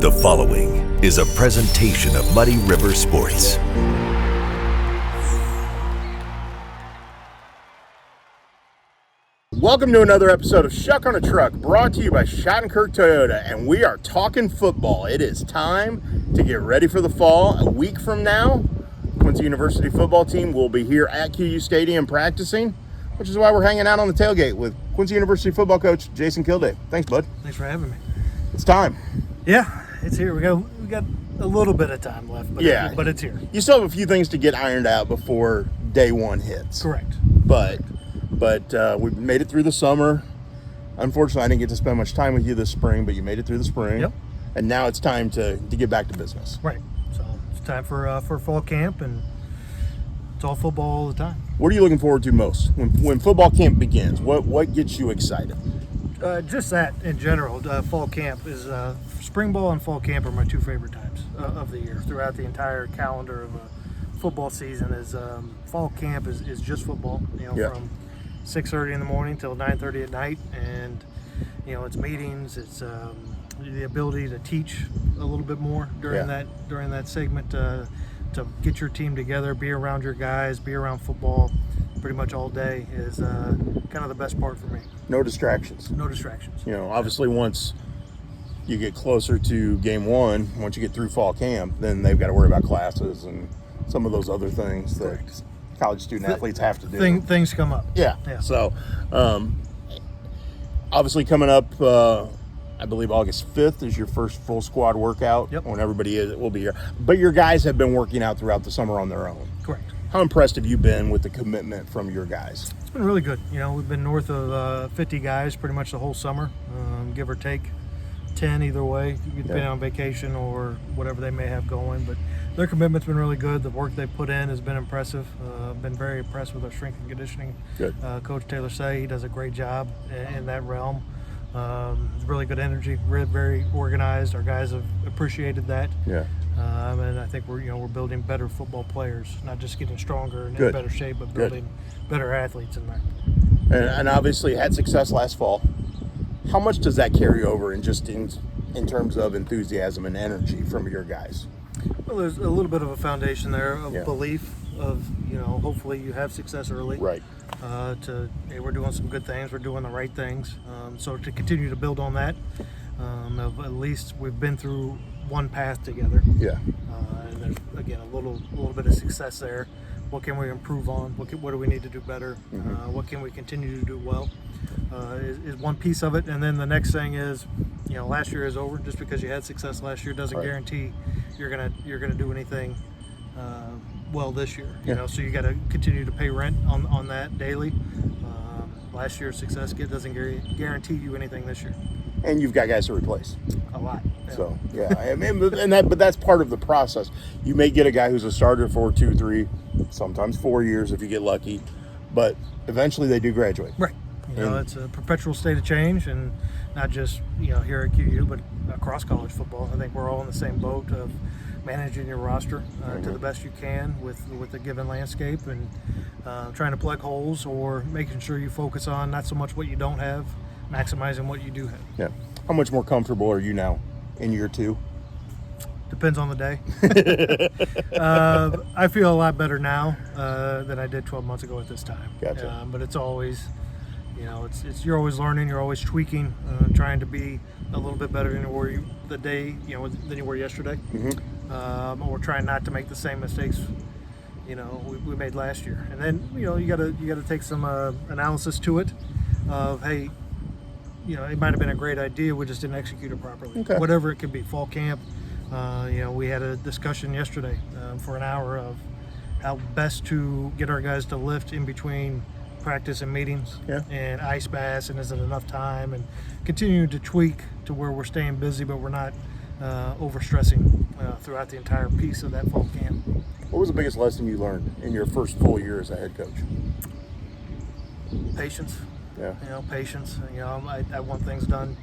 The following is a presentation of Muddy River Sports. Welcome to another episode of Schuck on a Truck, brought to you by Shottenkirk Toyota, and we are talking football. It is time to get ready for the fall. A week from now, Quincy University football team will be here at QU Stadium practicing, which is why we're hanging out on the tailgate with Quincy University football coach Jason Killday. Thanks, bud. Thanks for having me. It's time. Yeah, it's here. We got a little bit of time left, but it's here. You still have a few things to get ironed out before day one hits. Correct. But we made it through the summer. Unfortunately, I didn't get to spend much time with you this spring, but you made it through the spring. Yep. And now it's time to get back to business. Right. So it's time for fall camp, and it's all football all the time. What are you looking forward to most when football camp begins? What gets you excited? Just that in general. Fall camp is spring ball and fall camp are my two favorite times of the year. Throughout the entire calendar of a football season, is fall camp is just football. From 6:30 in the morning till 9:30 at night, and it's meetings. It's the ability to teach a little bit more during that segment, to get your team together, be around your guys, be around football pretty much all day is kind of the best part for me. No distractions. No distractions. Obviously once you get closer to game one, once you get through fall camp, then they've got to worry about classes and some of those other things that college student athletes have to do. Things come up. Yeah. So obviously coming up, I believe August 5th is your first full squad workout. Yep. When everybody will be here. But your guys have been working out throughout the summer on their own. Correct. How impressed have you been with the commitment from your guys? It's been really good. We've been north of 50 guys pretty much the whole summer, give or take 10 either way, depending on vacation or whatever they may have going. But their commitment's been really good. The work they put in has been impressive. I've been very impressed with our strength and conditioning. Good. Coach Taylor Say, he does a great job in that realm. Really good energy, very organized. Our guys have appreciated that. Yeah. And I think we're building better football players, not just getting stronger and in better shape, but building better athletes in there. And obviously had success last fall. How much does that carry over in terms of enthusiasm and energy from your guys? Well, there's a little bit of a foundation there of belief of, hopefully you have success early. Right. Hey, we're doing some good things, we're doing the right things. So to continue to build on that, at least we've been through one path together. Yeah. And there's, again, a little bit of success there. What can we improve on? What do we need to do better? Mm-hmm. What can we continue to do well? Is one piece of it. And then the next thing is, last year is over. Just because you had success last year doesn't guarantee you're gonna do anything well this year. So you got to continue to pay rent on that daily. Last year's success doesn't guarantee you anything this year. And you've got guys to replace. A lot. Yeah. So but that's part of the process. You may get a guy who's a starter for 2, 3, sometimes 4 years if you get lucky, but eventually they do graduate. Right. It's a perpetual state of change, and not just here at QU, but across college football. I think we're all in the same boat of managing your roster to the best you can with the given landscape, and trying to plug holes or making sure you focus on not so much what you don't have, maximizing what you do have. Yeah. How much more comfortable are you now in year 2? Depends on the day. I feel a lot better now than I did 12 months ago at this time. Gotcha. But it's always, you're always learning, you're always tweaking, trying to be a little bit better than you were than you were yesterday. Mm-hmm. Or trying not to make the same mistakes we made last year. And then you gotta take some analysis to it of, hey, it might have been a great idea, we just didn't execute it properly. Okay. Whatever it could be, fall camp. We had a discussion yesterday for an hour of how best to get our guys to lift in between practice and meetings, and ice baths, and is it enough time, and continuing to tweak to where we're staying busy, but we're not overstressing throughout the entire piece of that fall camp. What was the biggest lesson you learned in your first full year as a head coach? Patience. Yeah. Patience. I want things done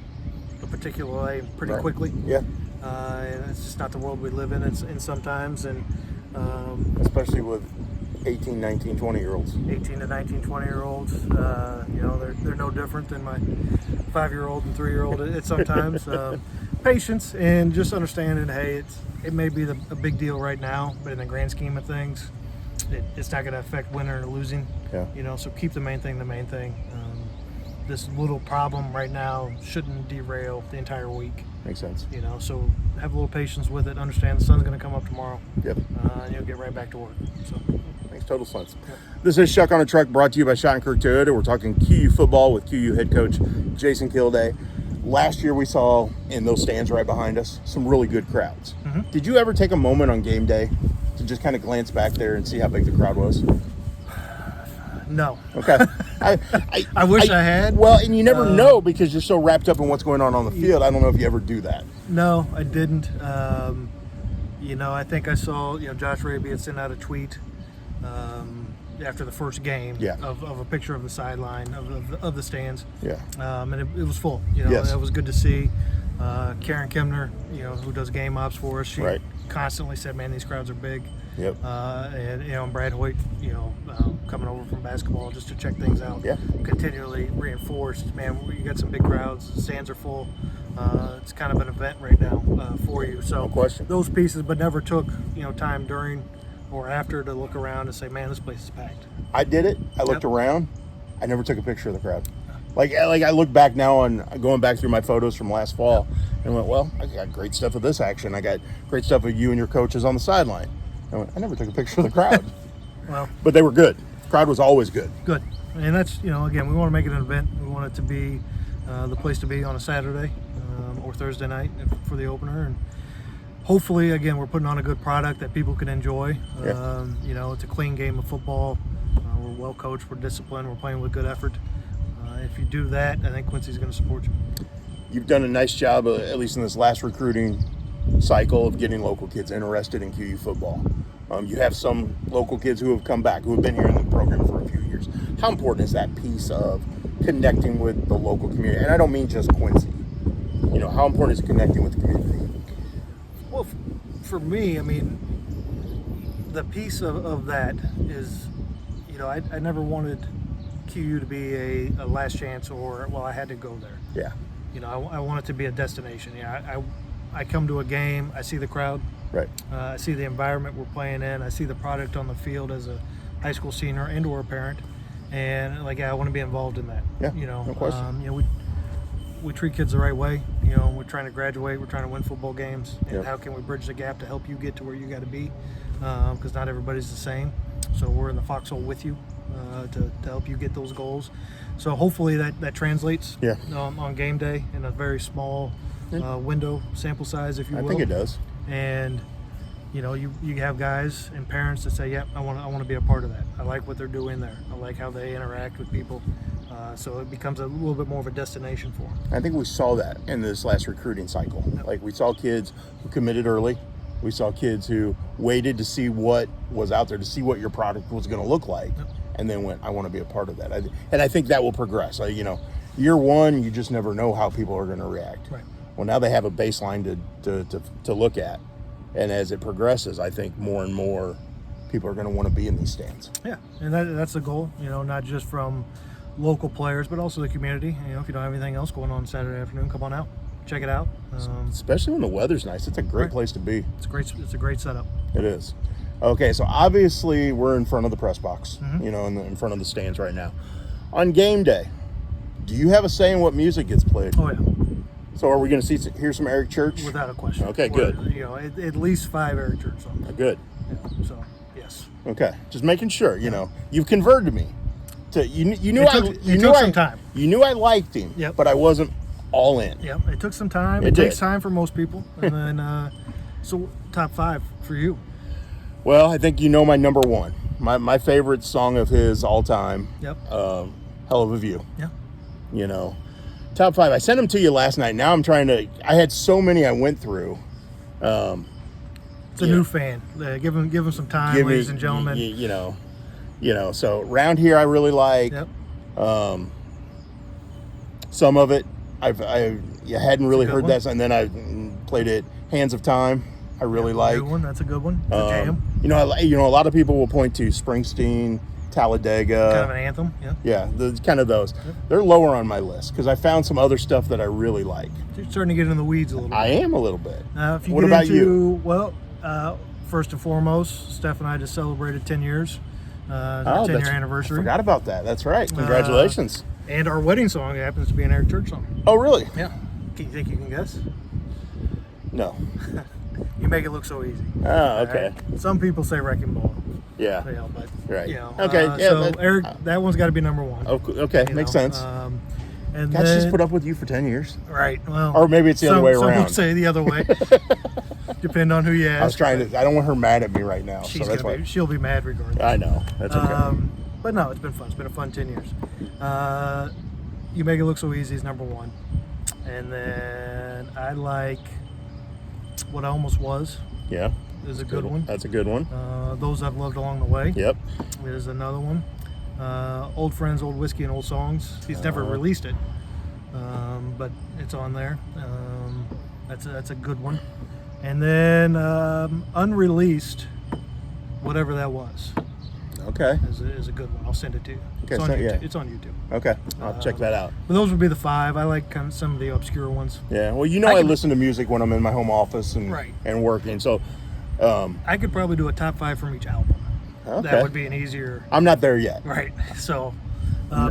a particular way pretty quickly. Yeah. And it's just not the world we live in. And sometimes, and especially with 18, 19, 20-year-olds. 18 to 19, 20-year-olds. They're no different than my 5-year-old and 3-year-old. It's sometimes, patience and just understanding, hey, it may be a big deal right now, but in the grand scheme of things, it's not going to affect winning or losing. Yeah. You know, so keep the main thing the main thing. This little problem right now shouldn't derail the entire week. Makes sense. You know, so have a little patience with it. Understand the sun's going to come up tomorrow. Yep. And you'll get right back to work. So makes total sense. Yep. This is Schuck on a Truck, brought to you by Shottenkirk Toyota. We're talking QU football with QU head coach Jason Killday. Last year we saw in those stands right behind us some really good crowds. Mm-hmm. Did you ever take a moment on game day to just kind of glance back there and see how big the crowd was? No. Okay. I wish I had. Well, and you never know because you're so wrapped up in what's going on the field. I don't know if you ever do that. No, I didn't. You know, I think I saw, Josh Raby had sent out a tweet after the first game of a picture of the sideline of the stands. Yeah. And it was full. Yes. It was good to see. Karen Kemner, who does game ops for us, she constantly said, "Man, these crowds are big." Yep. And Brad Hoyt, coming over from basketball just to check things out. Yeah. Continually reinforced, man, you got some big crowds. The stands are full. It's kind of an event right now for you. So no question. Those pieces, but never took time during or after to look around and say, "Man, this place is packed." I did it. I looked around. I never took a picture of the crowd. Like I look back now on going back through my photos from last fall and went, well, I got great stuff of this action. I got great stuff of you and your coaches on the sideline. I never took a picture of the crowd. Well, but they were good. The crowd was always good. Good. And that's, again, we want to make it an event. We want it to be the place to be on a Saturday or Thursday night for the opener. And hopefully, again, we're putting on a good product that people can enjoy. Yeah. It's a clean game of football. We're well coached. We're disciplined. We're playing with good effort. If you do that, I think Quincy's going to support you. You've done a nice job, at least in this last recruiting cycle, of getting local kids interested in QU football. You have some local kids who have come back, who have been here in the program for a few years. How important is that piece of connecting with the local community? And I don't mean just Quincy. How important is connecting with the community? Well, for me, I mean, the piece of that is, I never wanted QU to be a last chance or, I had to go there. Yeah. I want it to be a destination. I come to a game, I see the crowd. Right. I see the environment we're playing in. I see the product on the field as a high school senior and or a parent. And I want to be involved in that. Yeah, no question. We treat kids the right way. We're trying to graduate. We're trying to win football games. And how can we bridge the gap to help you get to where you got to be? Because not everybody's the same. So we're in the foxhole with you to help you get those goals. So hopefully that translates on game day in a very small window sample size, if you will. I think it does. And you have guys and parents that say, "Yep, I want to be a part of that. I like what they're doing there. I like how they interact with people." So it becomes a little bit more of a destination for them. I think we saw that in this last recruiting cycle. Yep. We saw kids who committed early. We saw kids who waited to see what was out there, to see what your product was going to look like, and then went, "I want to be a part of that." And I think that will progress. Year one, you just never know how people are going to react. Right. Well, now they have a baseline to look at. And as it progresses, I think more and more people are going to want to be in these stands. Yeah, and that's the goal, not just from local players, but also the community. If you don't have anything else going on Saturday afternoon, come on out, check it out. Especially when the weather's nice. It's a great place to be. It's a great setup. It is. Okay, so obviously we're in front of the press box, in front of the stands right now. On game day, do you have a say in what music gets played? Oh, yeah. So are we going to hear some Eric Church? Without a question. Okay, good. At least 5 Eric Church songs. Good. Yeah, so, yes. Okay, just making sure. You've converted me. You knew it took some time. You knew I liked him, but I wasn't all in. Yeah, it took some time. It takes time for most people. And then, so top 5 for you. Well, I think my number one. My favorite song of his all time. Yep. Hell of a View. Yeah. Top 5. I sent them to you last night. Now I'm trying to. I had so many I went through. It's a new fan. Give him some time, ladies and gentlemen. So Round Here I really like. Yep. Some of it I hadn't really heard that, and then I played it. Hands of Time I really like. Good one. That's a good one. It's a jam. A lot of people will point to Springsteen Talladega. Kind of an anthem. Yeah. Yeah, kind of those. They're lower on my list because I found some other stuff that I really like. You're starting to get in the weeds a little bit. I am a little bit. If you What get about into, you? Well, first and foremost, Steph and I just celebrated 10 years. Our 10-year anniversary. I forgot about that. That's right. Congratulations. And our wedding song happens to be an Eric Church song. Oh, really? Yeah. Do you think you can guess? No. You make it look so easy. Oh, okay. Right? Some people say Wrecking Ball. Yeah. You know, but, Right. You know, Okay. Yeah. So Eric, that one's got to be number one. Okay. Makes sense. And God, then, she's put up with you for 10 years. Right. Well. Or maybe it's the other way Some around. would say the other way. Depending on who you ask. I don't want her mad at me right now. She'll be mad regardless. I know. That's okay. But no, it's been fun. It's been a fun 10 years. You Make It Look So Easy is number one. And then I like What I Almost Was. Yeah. Is a good one. That's a good one. Those I've Loved Along the Way. Yep. Is another one. Old Friends, Old Whiskey, and Old Songs. He's never released it, but it's on there. That's a good one. And then Unreleased, Whatever That Was. Okay. Is a good one. I'll send it to you. Okay, It's on so, YouTube. yeah. It's on YouTube. Okay. I'll check that out. But those would be the five. I like kind of some of the obscure ones. Yeah. Well, I listen to music when I'm in my home office and working. So I could probably do a top five from each album. Okay. That would be an easier. I'm not there yet. Right. So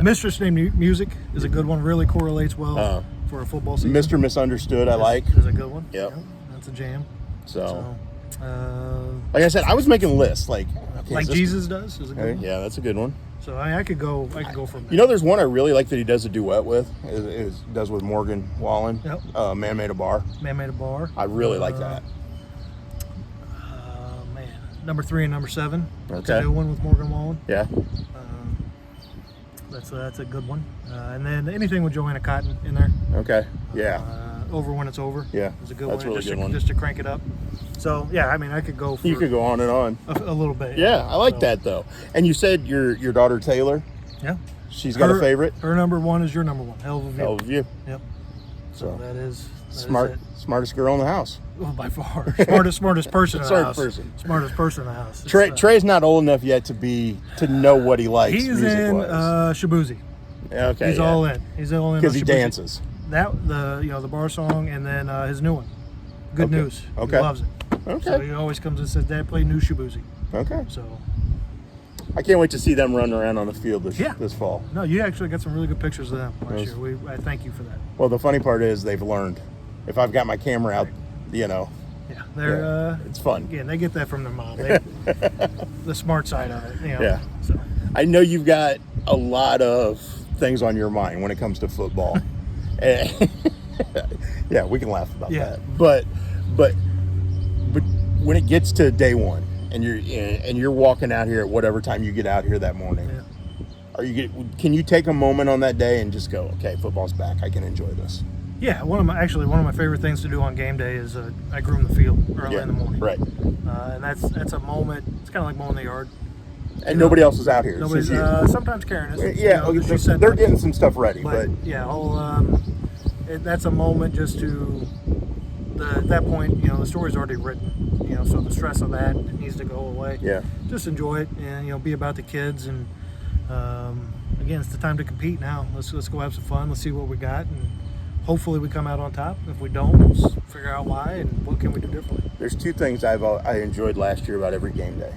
Mistress Named Music is a good one. Really correlates well for a football season. Mr. Misunderstood, I like. Is a good one. Yep. Yeah, that's a jam. So like I said, I was making lists like Jesus Does is a good one. Yeah, that's a good one. So I could go from there. You know, there's one I really like that he does a duet with. Does with Morgan Wallen. Yep. Man Made a Bar. Man Made a Bar. I really like that. Man, number 3 and number 7. That's Okay. a new one with Morgan Wallen. Yeah. That's a good one. And then anything with Joanna Cotton in there. Okay. Yeah. Over When It's Over. Yeah. Is a good That's one. really good one. Just to crank it up. So yeah, I mean, I could go. For You could go on and on. a little bit. Yeah, I like that though. And you said your daughter Taylor. Yeah. She's got a favorite. Her number one is your number one. Hell of a View. Hell of a View. Yep. So that is Smartest girl in the house. Well, by far, smartest person in the house. Smartest person in the house. Trey's not old enough yet to know what he likes. He's in Shabuzi. Okay. He's all in. He's all in because he Shabuzi. dances. The bar song, and then his new one, Good News. Okay. He loves it. Okay. So he always comes and says, "Dad, play new Shabuzi." Okay. So I can't wait to see them run around on the field this fall. No, you actually got some really good pictures of them last year. I thank you for that. Well, the funny part is they've learned. If I've got my camera out, Yeah, they're it's fun. Again, they get that from their mom. The smart side of it. Yeah. So I know you've got a lot of things on your mind when it comes to football. Yeah, we can laugh about that. But when it gets to day one and you're walking out here at whatever time you get out here that morning, can you take a moment on that day and just go, okay, football's back. I can enjoy this. Yeah, one of my favorite things to do on game day is I groom the field early in the morning. Right. And that's a moment. It's kind of like mowing the yard. And nobody else is out here. Nobody's. Sometimes Karen is. Yeah, they're getting some stuff ready, but yeah, that's a moment just to. At that point, the story's already written. So the stress of that needs to go away. Yeah. Just enjoy it and be about the kids and. Again, it's the time to compete now. Let's go have some fun. Let's see what we got and. Hopefully we come out on top. If we don't, let's figure out why and what can we do differently. There's two things I enjoyed last year about every game day.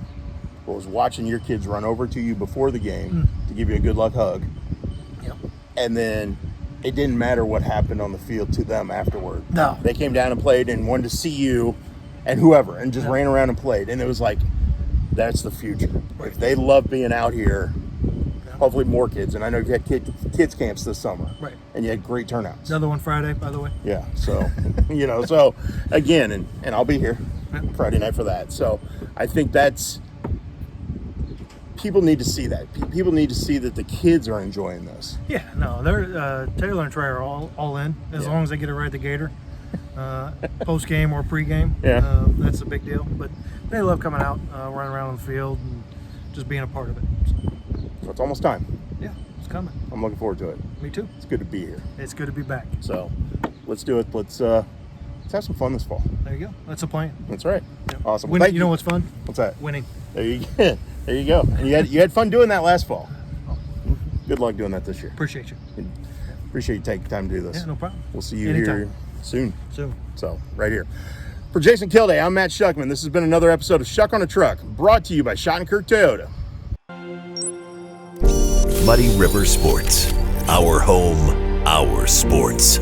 Was watching your kids run over to you before the game to give you a good luck hug. Yep. And then it didn't matter what happened on the field to them afterward. No. They came down and played and wanted to see you and whoever and just ran around and played. And it was like, that's the future. Right. If they love being out here, hopefully more kids. And I know you've had kids camps this summer. Right. And you had great turnouts. Another one Friday, by the way. Yeah. So, so again, and I'll be here Friday night for that. So I think people need to see that. People need to see that the kids are enjoying this. Yeah, no, they're Taylor and Trey are all in as long as they get to ride the Gator, post game or pre game. Yeah, that's a big deal. But they love coming out, running around on the field, and just being a part of it. So it's almost time. Yeah, it's coming. I'm looking forward to it. Me too. It's good to be here. It's good to be back. So let's do it. Let's have some fun this fall. There you go. That's the plan. That's right. Yep. Awesome. Winning, you know what's fun? What's that? Winning. There you go. There you go. And you had fun doing that last fall. Good luck doing that this year. Appreciate you. Appreciate you taking time to do this. Yeah, no problem. We'll see you Anytime. here soon. Soon. So, right here. For Jason Killday, I'm Matt Schuckman. This has been another episode of Schuck on a Truck, brought to you by Shottenkirk Toyota. Muddy River Sports. Our home, our sports.